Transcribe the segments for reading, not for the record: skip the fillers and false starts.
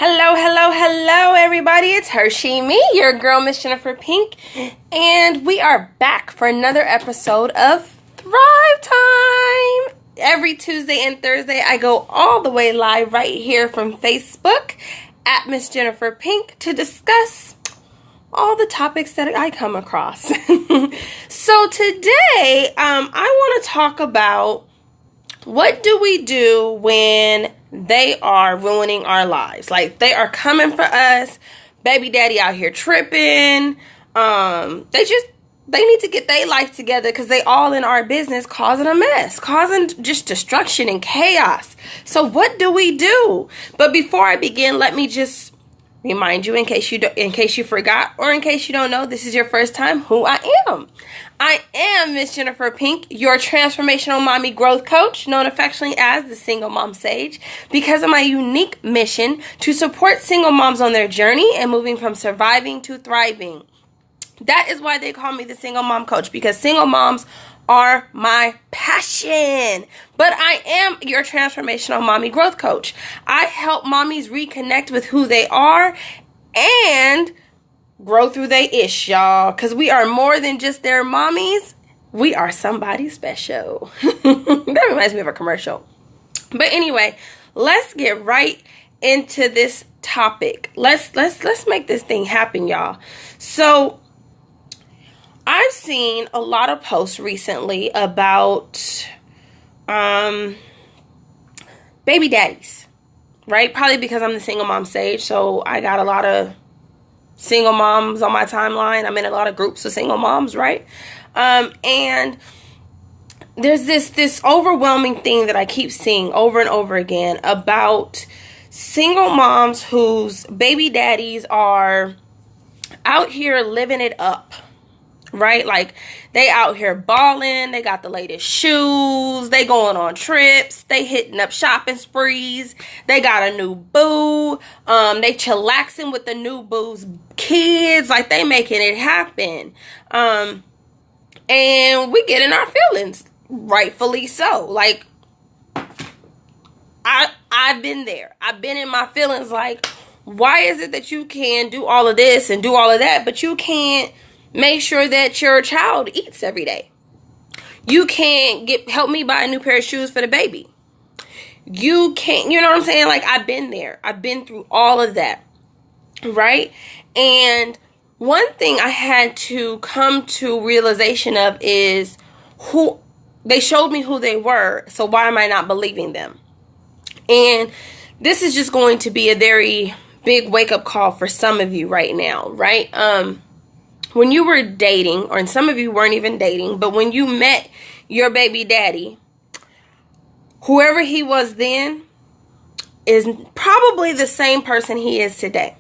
Hello, hello, hello, everybody. It's Hershey, me, your girl, Miss Jennifer Pink, and we are back for another episode of Thrive Time. Every Tuesday and Thursday, I go all the way live right here from Facebook at Miss Jennifer Pink to discuss all the topics that I come across. So today, I want to talk about what do we do when they are ruining our lives? Like, they are coming for us. Baby daddy out here tripping. They need to get their life together because they all in our business causing a mess, causing just destruction and chaos. So what do we do? But before I begin, let me just remind you, in case you forgot, or in case you don't know, this is your first time, who I am. I am Miss Jennifer Pink, your transformational mommy growth coach, known affectionately as the Single Mom Sage, because of my unique mission to support single moms on their journey and moving from surviving to thriving. That is why they call me the Single Mom Coach, because single moms are my passion. But I am your transformational mommy growth coach. I help mommies reconnect with who they are and grow through they ish, y'all. Because we are more than just their mommies. We are somebody special. That reminds me of a commercial. But anyway, let's get right into this topic. Let's make this thing happen, y'all. So I've seen a lot of posts recently about baby daddies, right? Probably because I'm the Single Mom Sage, so I got a lot of single moms on my timeline. I'm in a lot of groups of single moms, right? And there's this overwhelming thing that I keep seeing over and over again about single moms whose baby daddies are out here living it up. Right? Like, they out here balling. They got the latest shoes. They going on trips. They hitting up shopping sprees. They got a new boo. They chillaxing with the new boo's kids. Like, they making it happen. And we get in our feelings. Rightfully so. Like, I've been there. I've been in my feelings. Like, why is it that you can do all of this and do all of that, but you can't make sure that your child eats every day? You can't help me buy a new pair of shoes for the baby. You can't, you know what I'm saying? Like, I've been there. I've been through all of that. Right? And one thing I had to come to realization of is who they showed me who they were. So why am I not believing them? And this is just going to be a very big wake up call for some of you right now, right? When you were dating, or some of you weren't even dating, but when you met your baby daddy, whoever he was then is probably the same person he is today.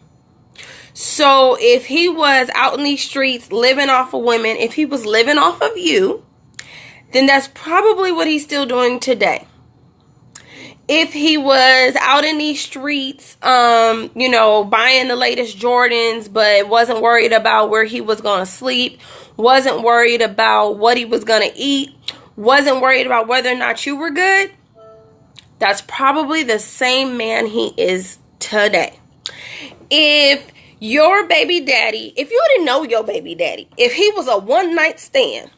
So if he was out in these streets living off of women, if he was living off of you, then that's probably what he's still doing today. If he was out in these streets, buying the latest Jordans, but wasn't worried about where he was going to sleep, wasn't worried about what he was going to eat, wasn't worried about whether or not you were good, that's probably the same man he is today. If your baby daddy, if you didn't know your baby daddy, if he was a one-night stand,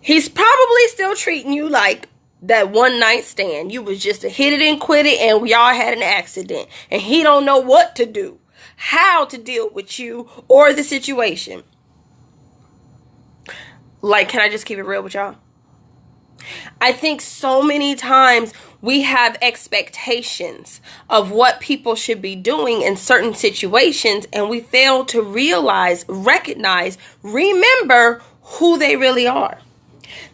he's probably still treating you like that one night stand. You was just a hit it and quit it, and y'all had an accident, and he don't know what to do, how to deal with you or the situation. Like, can I just keep it real with y'all? I think so many times we have expectations of what people should be doing in certain situations, and we fail to recognize, remember who they really are.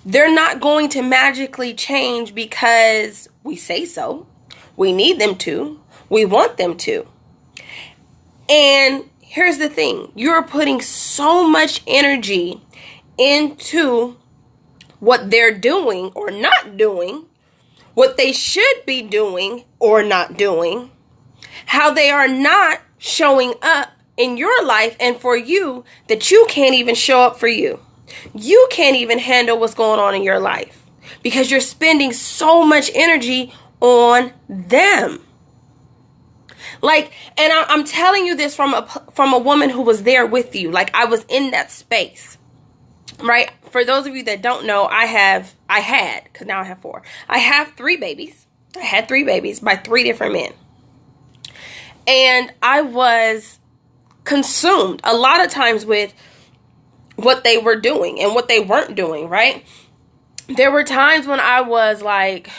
They're not going to magically change because we say so. We need them to. We want them to. And here's the thing. You're putting so much energy into what they're doing or not doing, what they should be doing or not doing, how they are not showing up in your life and for you, that you can't even show up for you. You can't even handle what's going on in your life because you're spending so much energy on them. Like, and I'm telling you this from a woman who was there with you. Like, I was in that space, right? For those of you that don't know, I had, because now I have 4. I have 3 babies. I had 3 babies by 3 different men. And I was consumed a lot of times with what they were doing and what they weren't doing, right? There were times when I was like,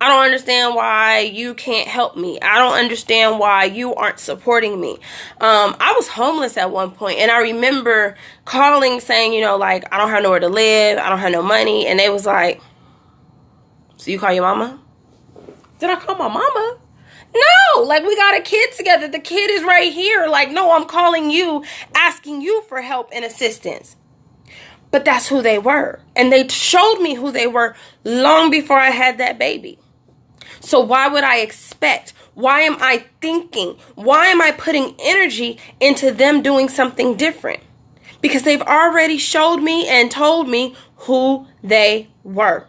I don't understand why you can't help me. I don't understand why you aren't supporting me. I was homeless at one point, and I remember calling saying, like, I don't have nowhere to live. I don't have no money. And they was like, so you call your mama? Did I call my mama? No, like, we got a kid together. The kid is right here. Like, no, I'm calling you, asking you for help and assistance. But that's who they were. And they showed me who they were long before I had that baby. So why would I expect? Why am I thinking? Why am I putting energy into them doing something different? Because they've already showed me and told me who they were.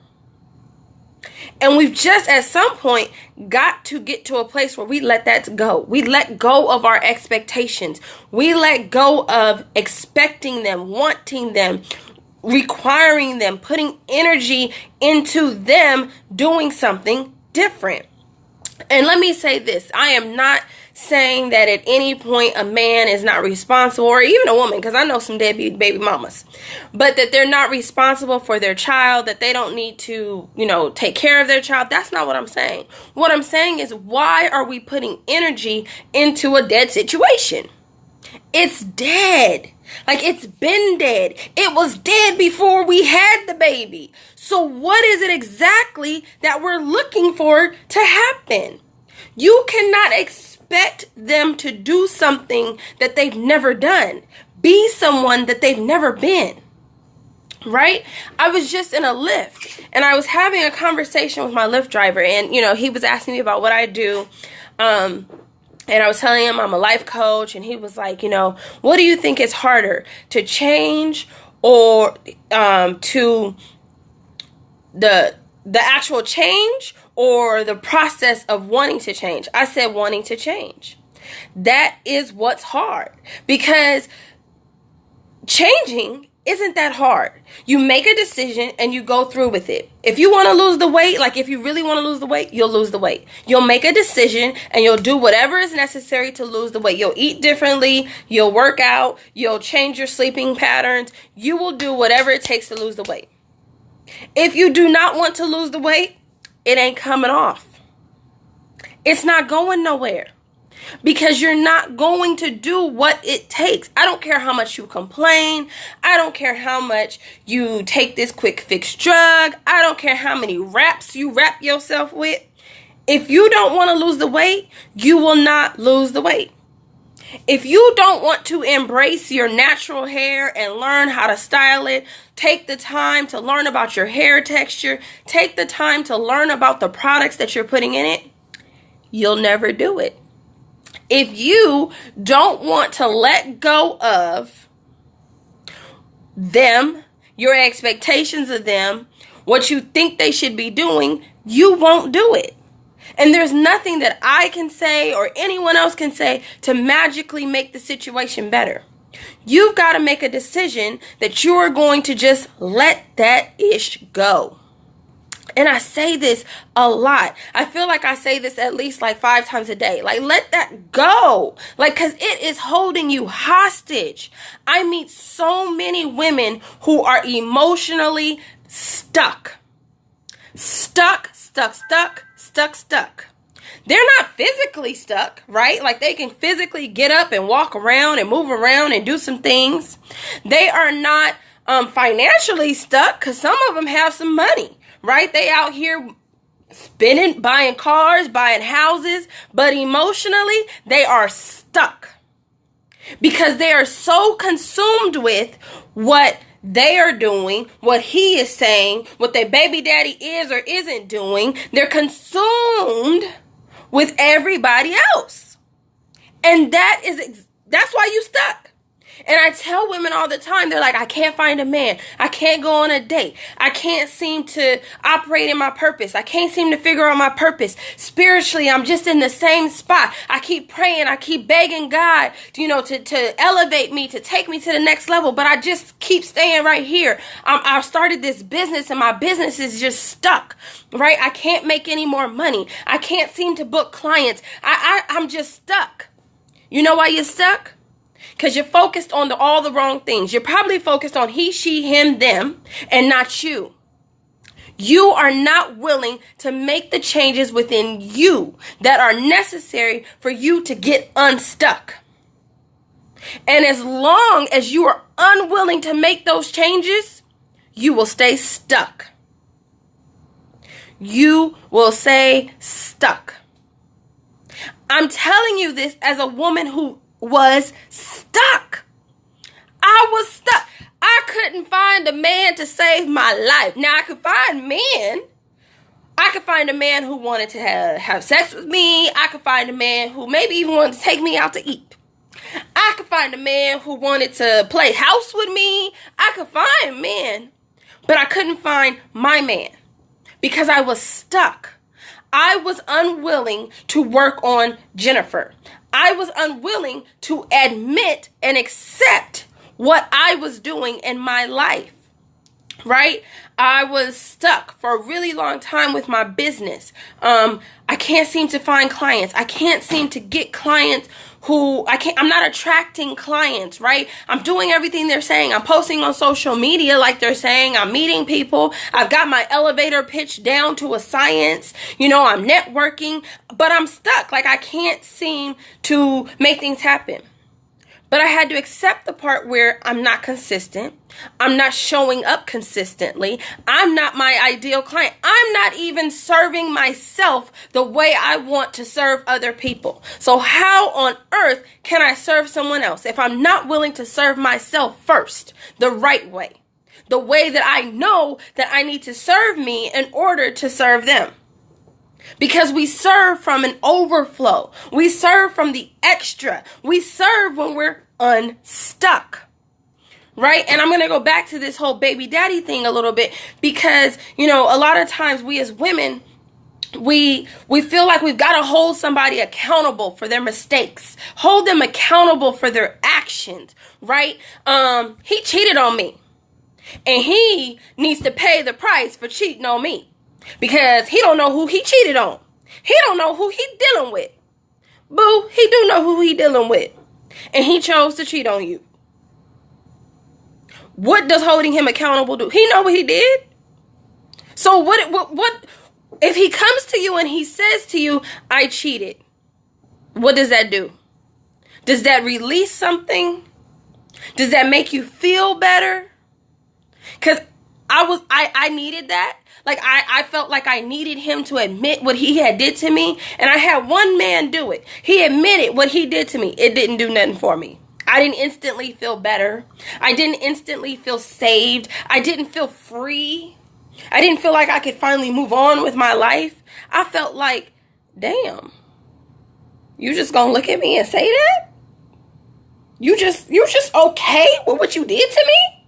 And we've just at some point got to get to a place where we let that go. We let go of our expectations. We let go of expecting them, wanting them, requiring them, putting energy into them doing something different. And let me say this. I am not saying that at any point a man is not responsible, or even a woman, because I know some deadbeat baby mamas, but that they're not responsible for their child, that they don't need to, take care of their child. That's not what I'm saying. What I'm saying is, why are we putting energy into a dead situation? It's dead. Like, it's been dead. It was dead before we had the baby. So what is it exactly that we're looking for to happen? You cannot expect them to do something that they've never done. Be someone that they've never been. Right? I was just in a Lyft, and I was having a conversation with my Lyft driver, and, he was asking me about what I do. And I was telling him I'm a life coach, and he was like, what do you think is harder, to change or to the actual change, or the process of wanting to change? I said wanting to change. That is what's hard, because changing isn't that hard. You make a decision and you go through with it. If you want to lose the weight, like if you really want to lose the weight, you'll lose the weight. You'll make a decision and you'll do whatever is necessary to lose the weight. You'll eat differently. You'll work out. You'll change your sleeping patterns. You will do whatever it takes to lose the weight. If you do not want to lose the weight, it ain't coming off. It's not going nowhere. Because you're not going to do what it takes. I don't care how much you complain. I don't care how much you take this quick fix drug. I don't care how many wraps you wrap yourself with. If you don't want to lose the weight, you will not lose the weight. If you don't want to embrace your natural hair and learn how to style it, take the time to learn about your hair texture, take the time to learn about the products that you're putting in it, you'll never do it. If you don't want to let go of them, your expectations of them, what you think they should be doing, you won't do it. And there's nothing that I can say or anyone else can say to magically make the situation better. You've got to make a decision that you're going to just let that ish go. And I say this a lot. I feel like I say this at least like 5 times a day. Like, let that go. Like, because it is holding you hostage. I meet so many women who are emotionally stuck. Stuck. They're not physically stuck, right? Like, they can physically get up and walk around and move around and do some things. They are not financially stuck, because some of them have some money. Right? They out here spending, buying cars, buying houses, but emotionally, they are stuck because they are so consumed with what they are doing, what he is saying, what their baby daddy is or isn't doing. They're consumed with everybody else. And that's why you stuck. And I tell women all the time, they're like, I can't find a man. I can't go on a date. I can't seem to operate in my purpose. I can't seem to figure out my purpose. Spiritually, I'm just in the same spot. I keep praying. I keep begging God, to elevate me, to take me to the next level. But I just keep staying right here. I started this business and my business is just stuck, right? I can't make any more money. I can't seem to book clients. I'm just stuck. You know why you're stuck? Because you're focused on all the wrong things. You're probably focused on he, she, him, them, and not you. You are not willing to make the changes within you that are necessary for you to get unstuck. And as long as you are unwilling to make those changes, you will stay stuck. You will stay stuck. I'm telling you this as a woman who was stuck. I was stuck. I couldn't find a man to save my life. Now I could find men. I could find a man who wanted to have sex with me. I could find a man who maybe even wanted to take me out to eat. I could find a man who wanted to play house with me. I could find men, but I couldn't find my man because I was stuck. I was unwilling to work on Jennifer. I was unwilling to admit and accept what I was doing in my life, right? I was stuck for a really long time with my business. I can't seem to find clients. I can't seem to get clients I'm not attracting clients, right? I'm doing everything they're saying. I'm posting on social media like they're saying. I'm meeting people. I've got my elevator pitch down to a science. I'm networking, but I'm stuck. Like I can't seem to make things happen. But I had to accept the part where I'm not consistent. I'm not showing up consistently. I'm not my ideal client. I'm not even serving myself the way I want to serve other people. So how on earth can I serve someone else if I'm not willing to serve myself first, the right way? The way that I know that I need to serve me in order to serve them. Because we serve from an overflow. We serve from the extra. We serve when we're unstuck. Right? And I'm going to go back to this whole baby daddy thing a little bit because, a lot of times we as women, we feel like we've got to hold somebody accountable for their mistakes. Hold them accountable for their actions, right? He cheated on me. And he needs to pay the price for cheating on me. Because he don't know who he cheated on. He don't know who he dealing with. Boo, he do know who he dealing with. And he chose to cheat on you. What does holding him accountable do? He know what he did. So what if he comes to you and he says to you, I cheated? What does that do? Does that release something? Does that make you feel better? Because I needed that. Like, I felt like I needed him to admit what he had did to me. And I had one man do it. He admitted what he did to me. It didn't do nothing for me. I didn't instantly feel better. I didn't instantly feel saved. I didn't feel free. I didn't feel like I could finally move on with my life. I felt like, damn, you just gonna look at me and say that? You just okay with what you did to me?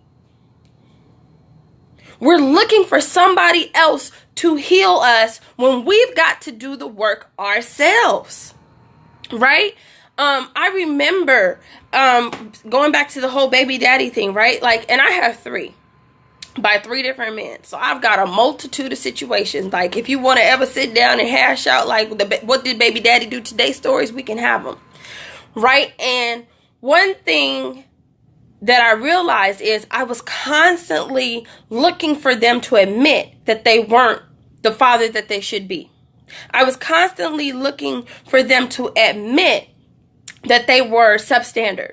We're looking for somebody else to heal us when we've got to do the work ourselves, right? I remember going back to the whole baby daddy thing, right? Like, and I have 3 by 3 different men. So I've got a multitude of situations. Like, if you want to ever sit down and hash out, like, what did baby daddy do today stories, we can have them, right? And one thing that I realized is I was constantly looking for them to admit that they weren't the father that they should be. I was constantly looking for them to admit that they were substandard.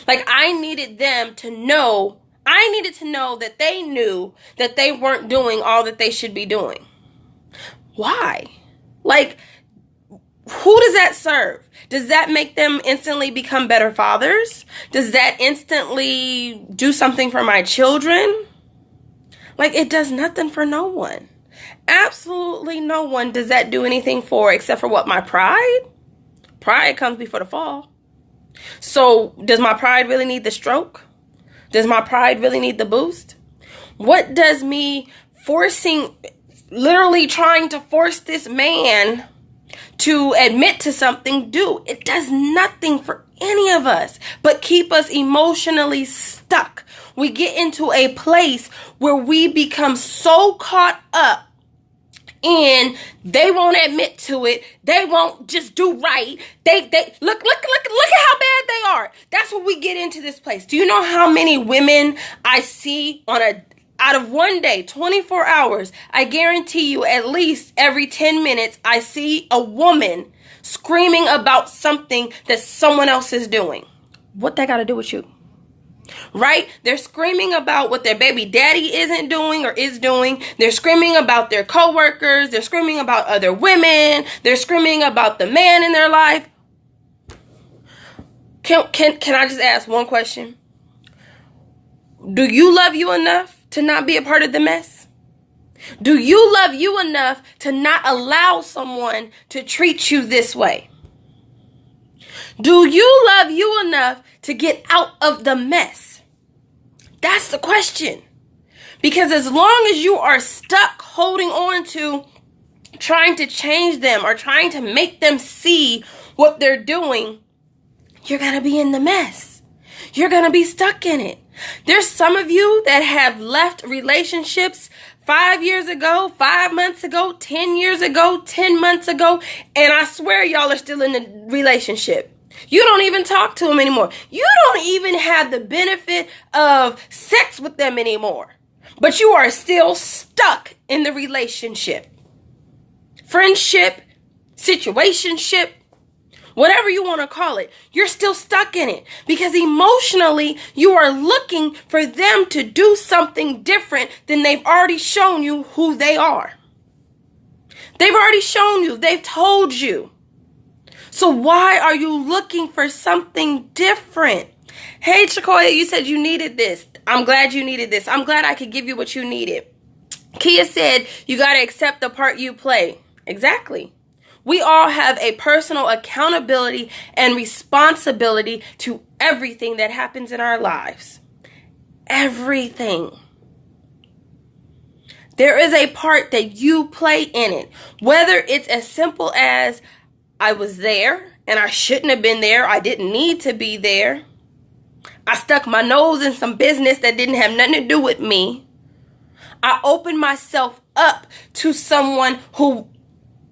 Like, I needed them to know, that they knew that they weren't doing all that they should be doing. Why? Like, who does that serve? Does that make them instantly become better fathers? Does that instantly do something for my children? Like, it does nothing for no one. Absolutely no one does that do anything for except for what? My pride? Pride comes before the fall. So does my pride really need the stroke? Does my pride really need the boost? What does me literally trying to force this man to admit to something do? It does nothing for any of us but keep us emotionally stuck. We get into a place where we become so caught up and they won't admit to it. They won't just do right. They look at how bad they are. That's what we get into this place. Do you know how many women I see out of one day, 24 hours? I guarantee you at least every 10 minutes, I see a woman screaming about something that someone else is doing. What that got to do with you? Right? They're screaming about what their baby daddy isn't doing or is doing. They're screaming about their coworkers. They're screaming about other women. They're screaming about the man in their life. Can I just ask one question? Do you love you enough to not be a part of the mess? Do you love you enough to not allow someone to treat you this way? Do you love you enough to get out of the mess? That's the question. Because as long as you are stuck holding on to trying to change them or trying to make them see what they're doing, you're going to be in the mess. You're going to be stuck in it. There's some of you that have left relationships 5 years ago, 5 months ago, 10 years ago, 10 months ago, and I swear y'all are still in the relationship. You don't even talk to them anymore. You don't even have the benefit of sex with them anymore. But you are still stuck in the relationship. Friendship, situationship, whatever you want to call it, you're still stuck in it because emotionally you are looking for them to do something different than they've already shown you who they are. They've already shown you, they've told you. So why are you looking for something different? Hey, Chakoya, you said you needed this. I'm glad you needed this. I'm glad I could give you what you needed. Kia said you got to accept the part you play. Exactly. We all have a personal accountability and responsibility to everything that happens in our lives. Everything. There is a part that you play in it. Whether it's as simple as I was there and I shouldn't have been there. I didn't need to be there. I stuck my nose in some business that didn't have nothing to do with me. I opened myself up to someone who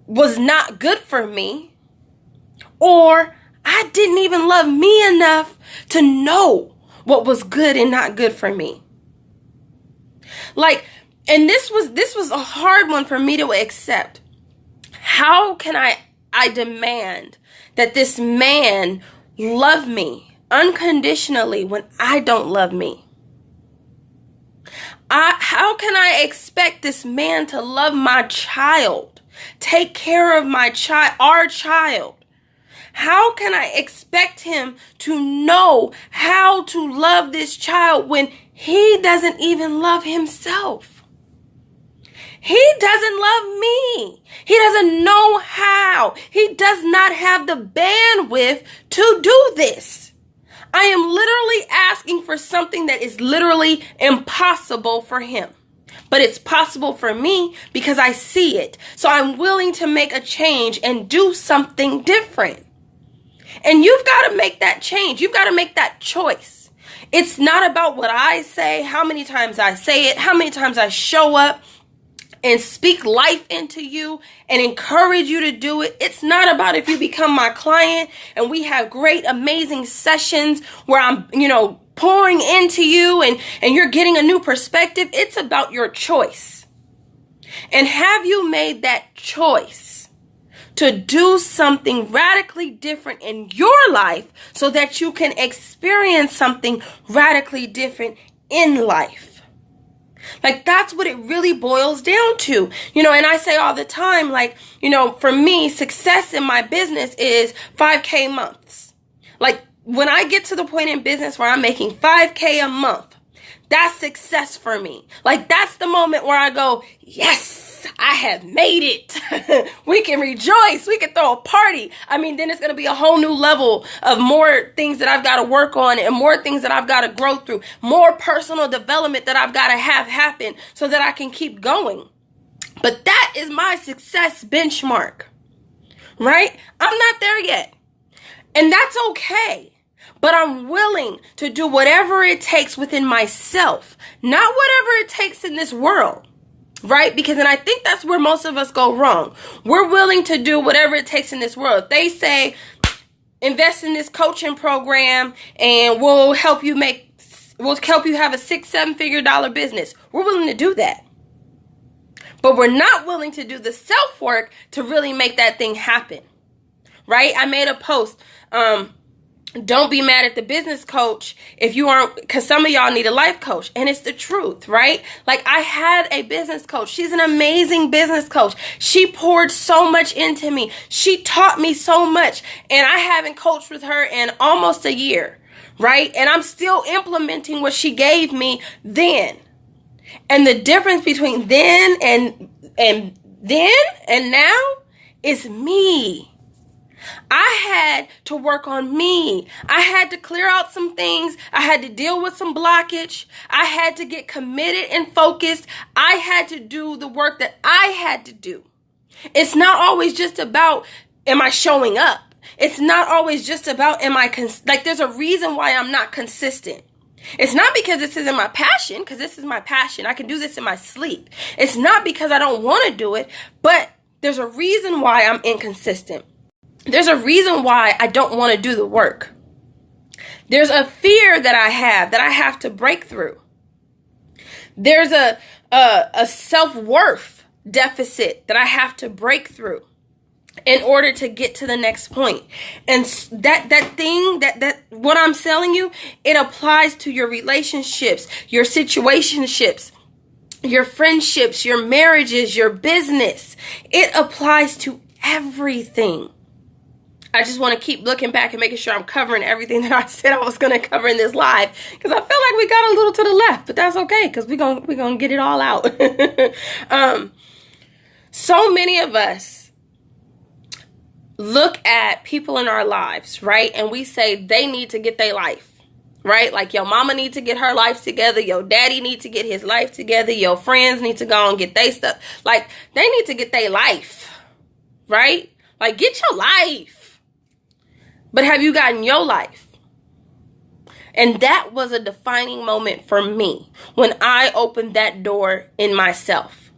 was not good for me. Or I didn't even love me enough to know what was good and not good for me. And this was a hard one for me to accept. How can I demand that this man love me unconditionally when I don't love me? How can I expect this man to love my child, take care of my child, our child? How can I expect him to know how to love this child when he doesn't even love himself? He doesn't love me. He doesn't know how. He does not have the bandwidth to do this. I am literally asking for something that is literally impossible for him. But it's possible for me because I see it. So I'm willing to make a change and do something different. And you've got to make that change. You've got to make that choice. It's not about what I say, how many times I say it, how many times I show up and speak life into you and encourage you to do it. It's not about if you become my client and we have great, amazing sessions where I'm, pouring into you and you're getting a new perspective. It's about your choice. And have you made that choice to do something radically different in your life so that you can experience something radically different in life? That's what it really boils down to. And I say all the time, for me, success in my business is 5K months. When I get to the point in business where I'm making 5K a month, that's success for me. That's the moment where I go, yes, yes, I have made it. We can rejoice. We can throw a party. I mean, then it's going to be a whole new level of more things that I've got to work on and more things that I've got to grow through, more personal development that I've got to have happen so that I can keep going. But that is my success benchmark, right? I'm not there yet. And that's okay. But I'm willing to do whatever it takes within myself, not whatever it takes in this world, right? Because, and I think that's where most of us go wrong. We're willing to do whatever it takes in this world. If they say, invest in this coaching program and we'll help you have a 6-7 figure dollar business. We're willing to do that. But we're not willing to do the self work to really make that thing happen, right? I made a post, don't be mad at the business coach if you aren't, because some of y'all need a life coach. And it's the truth, right? Like, I had a business coach. She's an amazing business coach. She poured so much into me. She taught me so much. And I haven't coached with her in almost a year, right? And I'm still implementing what she gave me then. And the difference between then and now is me. I had to work on me. I had to clear out some things. I had to deal with some blockage. I had to get committed and focused. I had to do the work that I had to do. It's not always just about, am I showing up? It's not always just about, there's a reason why I'm not consistent. It's not because this isn't my passion, because this is my passion. I can do this in my sleep. It's not because I don't want to do it, but there's a reason why I'm inconsistent. There's a reason why I don't want to do the work. There's a fear that I have to break through. There's a self-worth deficit that I have to break through in order to get to the next point. And that what I'm telling you, it applies to your relationships, your situationships, your friendships, your marriages, your business. It applies to everything. I just want to keep looking back and making sure I'm covering everything that I said I was going to cover in this live, because I feel like we got a little to the left, but that's okay, because we're gonna get it all out. So many of us look at people in our lives, right? And we say they need to get their life, right? Like, your mama needs to get her life together. Your daddy needs to get his life together. Your friends need to go and get their stuff. Like, they need to get their life, right? Like, get your life. But have you gotten your life? And that was a defining moment for me when I opened that door in myself.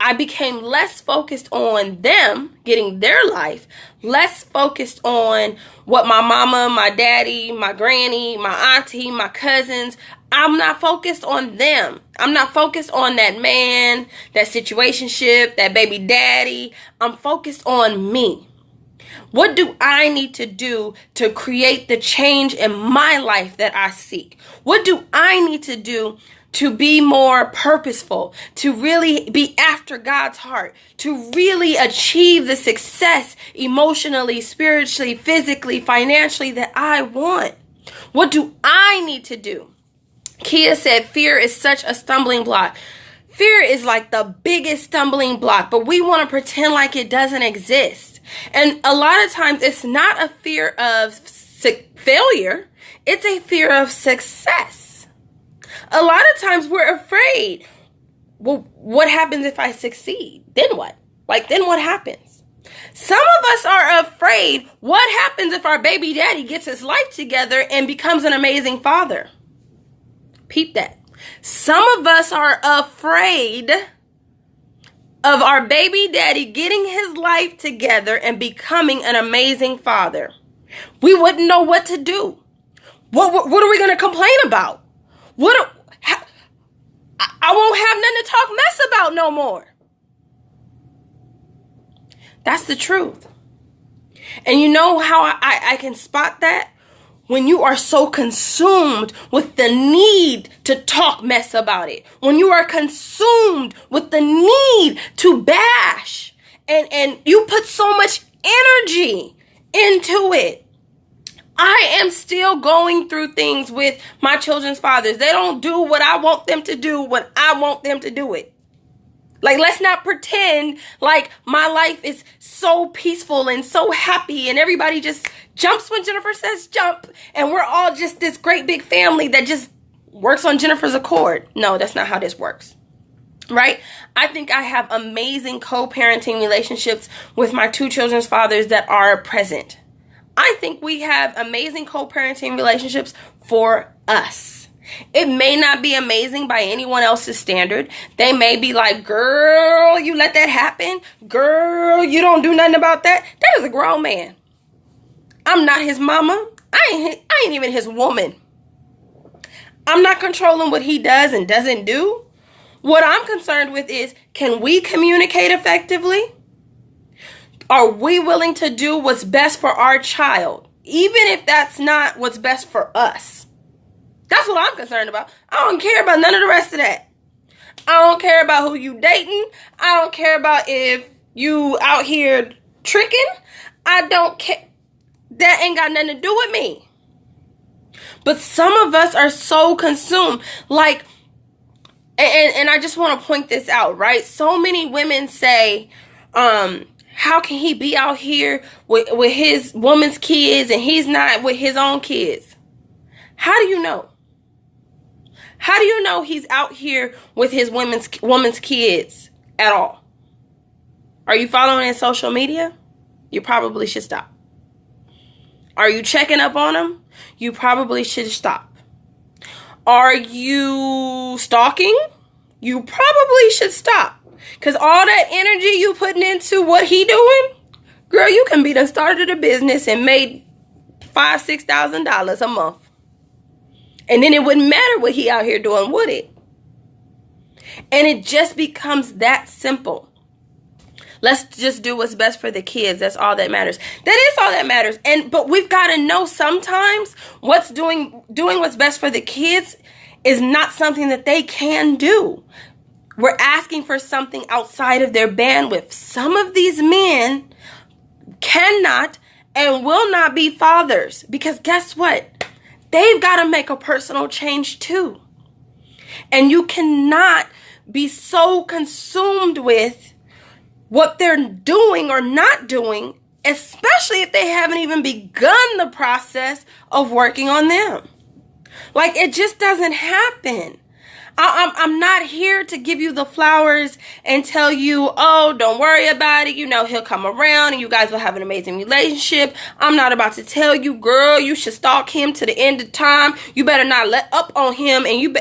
I became less focused on them getting their life, less focused on what my mama, my daddy, my granny, my auntie, my cousins. I'm not focused on them. I'm not focused on that man, that situationship, that baby daddy. I'm focused on me. What do I need to do to create the change in my life that I seek? What do I need to do to be more purposeful, to really be after God's heart, to really achieve the success emotionally, spiritually, physically, financially that I want? What do I need to do? Kia said, fear is such a stumbling block. Fear is like the biggest stumbling block, but we want to pretend like it doesn't exist. And a lot of times it's not a fear of failure. It's a fear of success. A lot of times we're afraid. Well, what happens if I succeed? Then what? Then what happens? Some of us are afraid. What happens if our baby daddy gets his life together and becomes an amazing father? Peep that. Some of us are afraid of our baby daddy getting his life together and becoming an amazing father. We wouldn't know what to do. What are we going to complain about? I won't have nothing to talk mess about no more. That's the truth. And you know how I can spot that? When you are so consumed with the need to talk mess about it. When you are consumed with the need to bash. And you put so much energy into it. I am still going through things with my children's fathers. They don't do what I want them to do when I want them to do it. Like, let's not pretend like my life is so peaceful and so happy and everybody just jumps when Jennifer says jump and we're all just this great big family that just works on Jennifer's accord. No, that's not how this works. Right? I think I have amazing co-parenting relationships with my two children's fathers that are present. I think we have amazing co-parenting relationships for us. It may not be amazing by anyone else's standard. They may be like, girl, you let that happen? Girl, you don't do nothing about that? That is a grown man. I'm not his mama. I ain't even his woman. I'm not controlling what he does and doesn't do. What I'm concerned with is, can we communicate effectively? Are we willing to do what's best for our child, even if that's not what's best for us? That's what I'm concerned about. I don't care about none of the rest of that. I don't care about who you dating. I don't care about if you out here tricking. I don't care. That ain't got nothing to do with me. But some of us are so consumed. Like, and I just want to point this out, right? So many women say, how can he be out here with his woman's kids and he's not with his own kids? How do you know? How do you know he's out here with his woman's kids at all? Are you following in social media? You probably should stop. Are you checking up on him? You probably should stop. Are you stalking? You probably should stop. Because all that energy you putting into what he doing, girl, you can be the started a business and made $5,000-$6,000 a month. And then it wouldn't matter what he out here doing, would it? And it just becomes that simple. Let's just do what's best for the kids. That's all that matters. That is all that matters. But we've got to know sometimes doing what's best for the kids is not something that they can do. We're asking for something outside of their bandwidth. Some of these men cannot and will not be fathers because guess what? They've got to make a personal change too. And you cannot be so consumed with what they're doing or not doing, especially if they haven't even begun the process of working on them. Like, it just doesn't happen. I'm not here to give you the flowers and tell you, oh, don't worry about it. You know, he'll come around and you guys will have an amazing relationship. I'm not about to tell you, girl, you should stalk him to the end of time. You better not let up on him. And who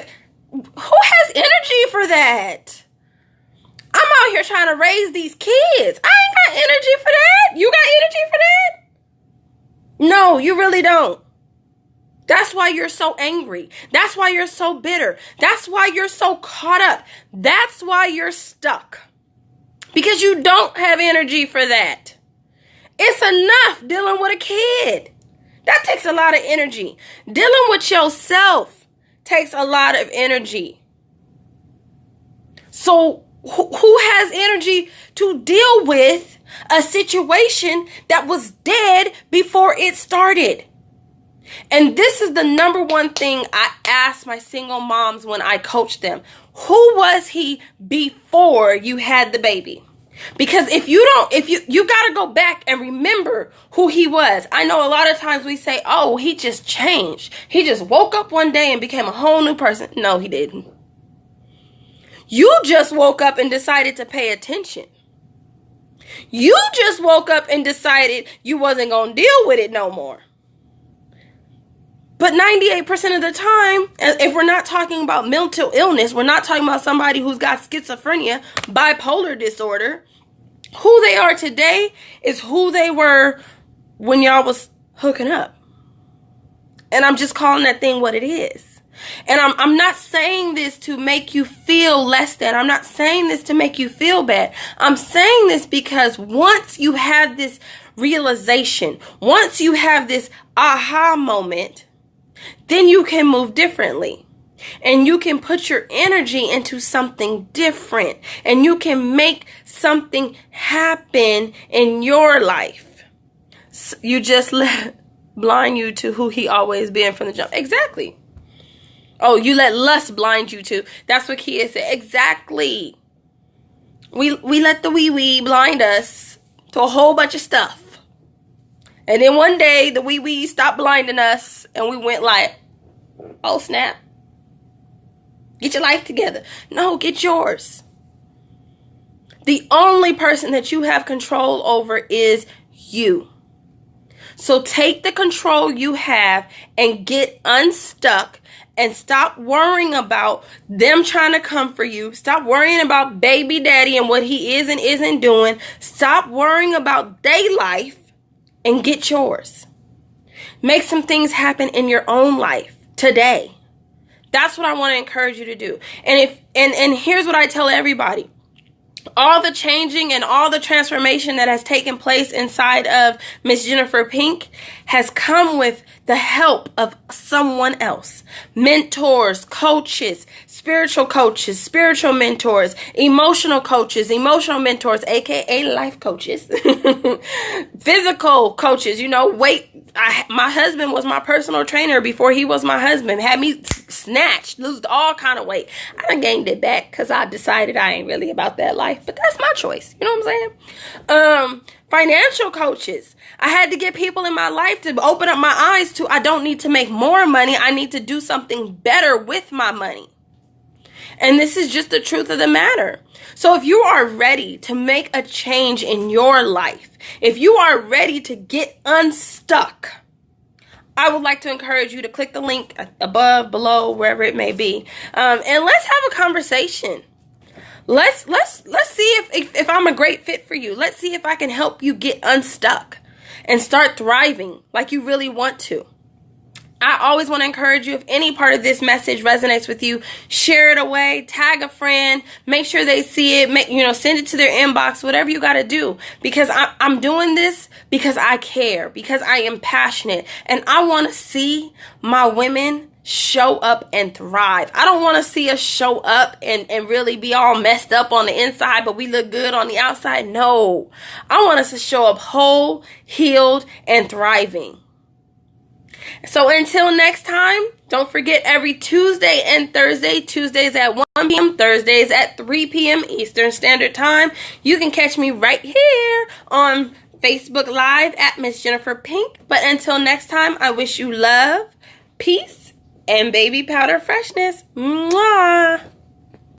has energy for that? I'm out here trying to raise these kids. I ain't got energy for that. You got energy for that? No, you really don't. That's why you're so angry. That's why you're so bitter. That's why you're so caught up. That's why you're stuck. Because you don't have energy for that. It's enough dealing with a kid. That takes a lot of energy. Dealing with yourself takes a lot of energy. So who has energy to deal with a situation that was dead before it started? And this is the number one thing I ask my single moms when I coach them. Who was he before you had the baby? Because if you got to go back and remember who he was. I know a lot of times we say, oh, he just changed. He just woke up one day and became a whole new person. No, he didn't. You just woke up and decided to pay attention. You just woke up and decided you wasn't going to deal with it no more. But 98% of the time, if we're not talking about mental illness, we're not talking about somebody who's got schizophrenia, bipolar disorder, who they are today is who they were when y'all was hooking up. And I'm just calling that thing what it is. And I'm not saying this to make you feel less than. I'm not saying this to make you feel bad. I'm saying this because once you have this realization, once you have this aha moment, then you can move differently. And you can put your energy into something different. And you can make something happen in your life. You just let blind you to who he always been from the jump. Exactly. Oh, you let lust blind you to. That's what Kia said. Exactly. We let the wee blind us to a whole bunch of stuff. And then one day, the wee stopped blinding us, and we went like, oh, snap. Get your life together. No, get yours. The only person that you have control over is you. So take the control you have and get unstuck and stop worrying about them trying to come for you. Stop worrying about baby daddy and what he is and isn't doing. Stop worrying about their life and get yours. Make some things happen in your own life today. That's what I want to encourage you to do. And here's what I tell everybody. All the changing and all the transformation that has taken place inside of Miss Jennifer Pink has come with the help of someone else. Mentors, coaches, spiritual mentors, emotional mentors, aka life coaches, physical coaches, my husband was my personal trainer before he was my husband. Had me snatched, lose all kind of weight. I done gained it back because I decided I ain't really about that life. But that's my choice. You know what I'm saying? Financial coaches. I had to get people in my life to open up my eyes to I don't need to make more money. I need to do something better with my money. And this is just the truth of the matter. So if you are ready to make a change in your life, if you are ready to get unstuck, I would like to encourage you to click the link above, below, wherever it may be. And let's have a conversation. Let's see if I'm a great fit for you. Let's see if I can help you get unstuck and start thriving like you really want to. I always want to encourage you, if any part of this message resonates with you, share it away, tag a friend, make sure they see it, send it to their inbox, whatever you got to do. Because I'm doing this because I care, because I am passionate, and I want to see my women show up and thrive. I don't want to see us show up and really be all messed up on the inside, but we look good on the outside. No, I want us to show up whole, healed, and thriving. So until next time, don't forget every Tuesday and Thursday, Tuesdays at 1 p.m., Thursdays at 3 p.m. Eastern Standard Time. You can catch me right here on Facebook Live at Miss Jennifer Pink. But until next time, I wish you love, peace, and baby powder freshness. Mwah!